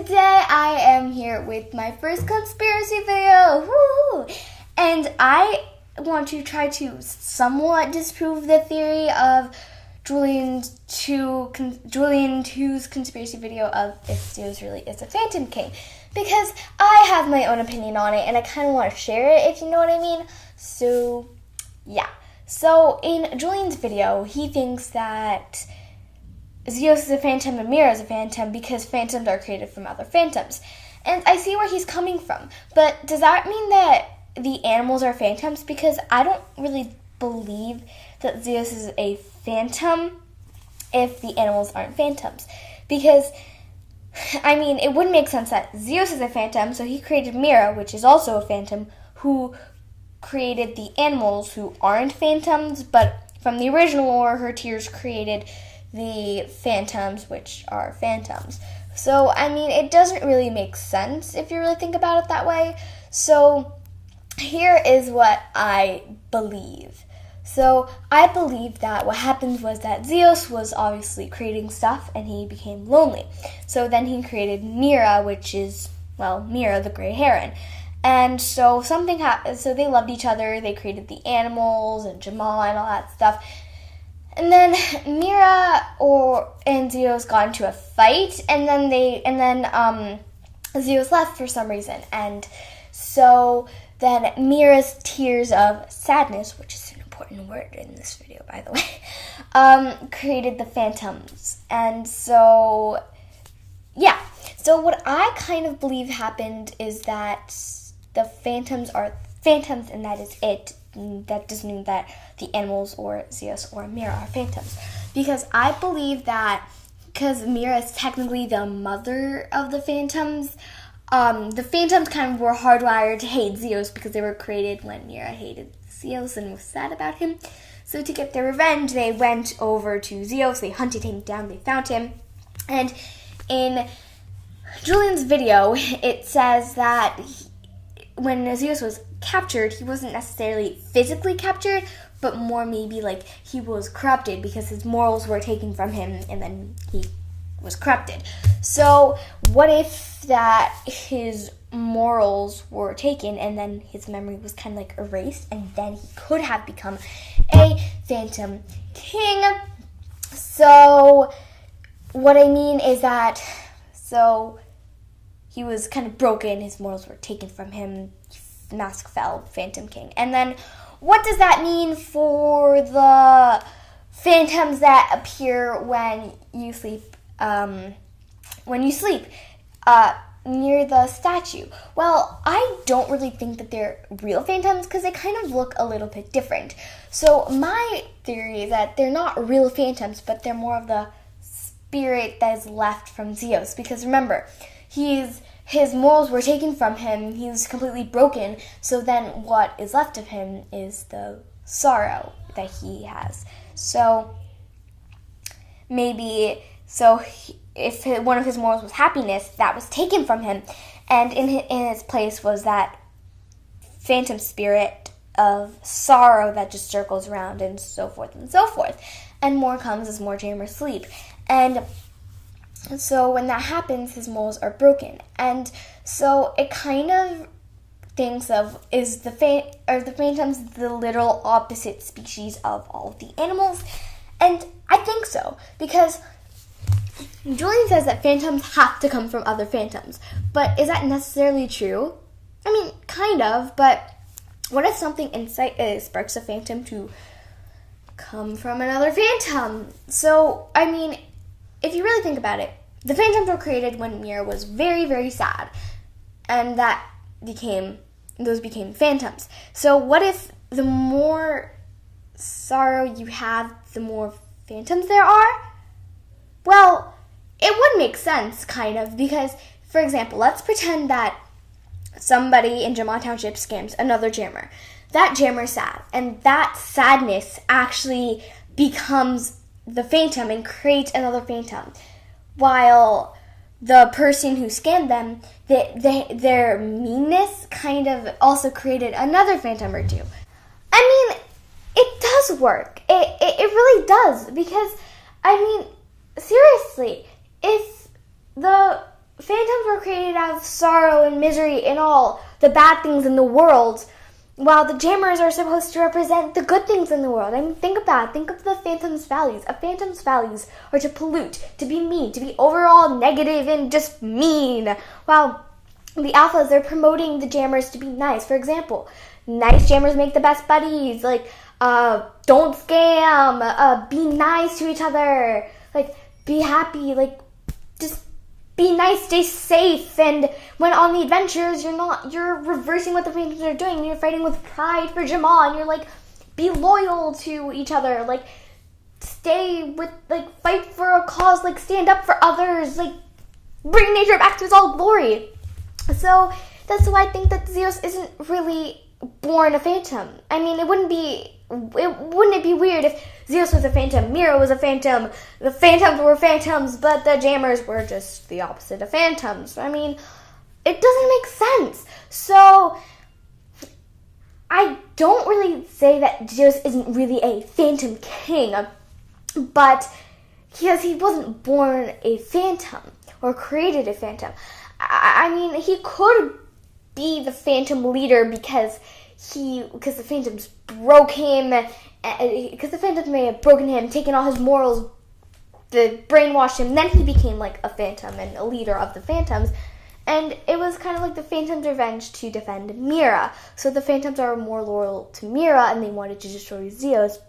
today I am here with my first conspiracy video. Woo-hoo! And I want to try to somewhat disprove the theory of Julian 2's conspiracy video of if Zios really is a Phantom King, because I have my own opinion on it and I kind of want to share it, if you know what I mean. So yeah, so in Julian's video he thinks that Zios is a phantom and Mira is a phantom because phantoms are created from other phantoms, and I see where he's coming from, but does that mean that the animals are phantoms? Because I don't really believe that Zios is a phantom if the animals aren't phantoms. Because, I mean, it wouldn't make sense that Zios is a phantom, so he created Mira, which is also a phantom, who created the animals who aren't phantoms, but from the original lore, her tears created the phantoms, which are phantoms. So, I mean, it doesn't really make sense if you really think about it that way. So, here is what I believe. So I believe that what happened was that Zios was obviously creating stuff and he became lonely. So then he created Mira, which is, well, Mira the gray heron. And so something happened. So they loved each other. They created the animals and Jamal and all that stuff. And then Mira and Zios got into a fight, and then Zios left for some reason. And so then Mira's tears of sadness, which is an important word in this video, by the way, created the phantoms. And so, yeah. So what I kind of believe happened is that the phantoms are phantoms, and that is it. That doesn't mean that the animals or Zios or Mira are phantoms. Because I believe that, because Mira is technically the mother of the phantoms kind of were hardwired to hate Zios because they were created when Mira hated Zios and was sad about him. So to get their revenge, they went over to Zios, they hunted him down, they found him. And in Julian's video, it says that when Zios was captured, he wasn't necessarily physically captured, but more maybe like he was corrupted because his morals were taken from him and then he was corrupted. So what if that his morals were taken and then his memory was kind of like erased, and then he could have become a Phantom King? So what I mean is that, so he was kind of broken, his morals were taken from him, mask fell, Phantom King. And then what does that mean for the phantoms that appear when you sleep? Near the statue. Well, I don't really think that they're real phantoms because they kind of look a little bit different. So my theory is that they're not real phantoms, but they're more of the spirit that is left from Zios. Because remember, his morals were taken from him, he was completely broken, so then what is left of him is the sorrow that he has. So maybe, if one of his morals was happiness, that was taken from him, and in his place was that phantom spirit of sorrow that just circles around, and so forth and so forth. And more comes as more dreamers sleep. And so when that happens, his morals are broken. And so it kind of thinks of, is the phantoms the literal opposite species of all of the animals? And I think so, because Julian says that phantoms have to come from other phantoms. But is that necessarily true? I mean, kind of, but what if something sparks a phantom to come from another phantom? So, I mean, if you really think about it, the phantoms were created when Mira was very, very sad, and those became phantoms. So what if the more sorrow you have, the more phantoms there are? Well, it would make sense, kind of, because, for example, let's pretend that somebody in Jamal Township scams another jammer. That jammer is sad, and that sadness actually becomes the phantom and creates another phantom, while the person who scammed them, their meanness kind of also created another phantom or two. I mean, it does work. It really does, because, I mean, seriously, if the phantoms were created out of sorrow and misery and all the bad things in the world, while the jammers are supposed to represent the good things in the world. I mean, think about it. Think of the phantom's values. A phantom's values are to pollute, to be mean, to be overall negative and just mean, while the alphas, they're promoting the jammers to be nice. For example, nice jammers make the best buddies. Like, don't scam, be nice to each other, like, be happy, like, just be nice, stay safe. And when on the adventures, you're reversing what the phantoms are doing. You're fighting with pride for Jamal, and you're like, be loyal to each other, like, stay with, like, fight for a cause, like, stand up for others, like, bring nature back to its all glory. So that's why I think that Zios isn't really born a phantom. I mean, wouldn't it be weird if Zios was a phantom, Mira was a phantom, the phantoms were phantoms, but the jammers were just the opposite of phantoms? I mean, it doesn't make sense. So I don't really say that Zios isn't really a phantom king, but because he wasn't born a phantom or created a phantom. I mean, he could be the phantom leader because the phantoms broke him, because the phantoms may have broken him, taken all his morals, brainwashed him, then he became like a phantom and a leader of the phantoms. And it was kind of like the phantom's revenge to defend Mira. So the phantoms are more loyal to Mira, and they wanted to destroy Zios,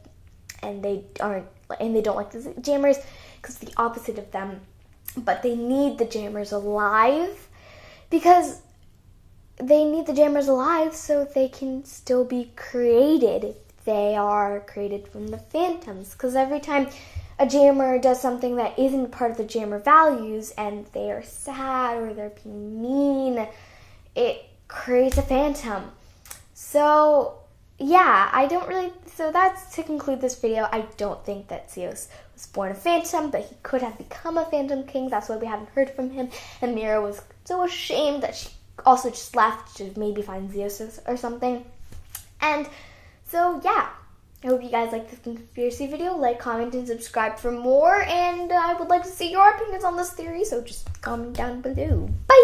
and they don't like the jammers because the opposite of them. But they need the jammers alive, because they need the jammers alive so they can still be created. They are created from the phantoms, because every time a jammer does something that isn't part of the jammer values and they are sad or they're being mean, it creates a phantom. So yeah, so that's to conclude this video. I don't think that Zios was born a phantom, but he could have become a phantom king. That's why we haven't heard from him. And Mira was so ashamed that she also just left to maybe find Zios or something. And so yeah, I hope you guys like this conspiracy video. Like, comment, and subscribe for more. And I would like to see your opinions on this theory, so just comment down below. Bye!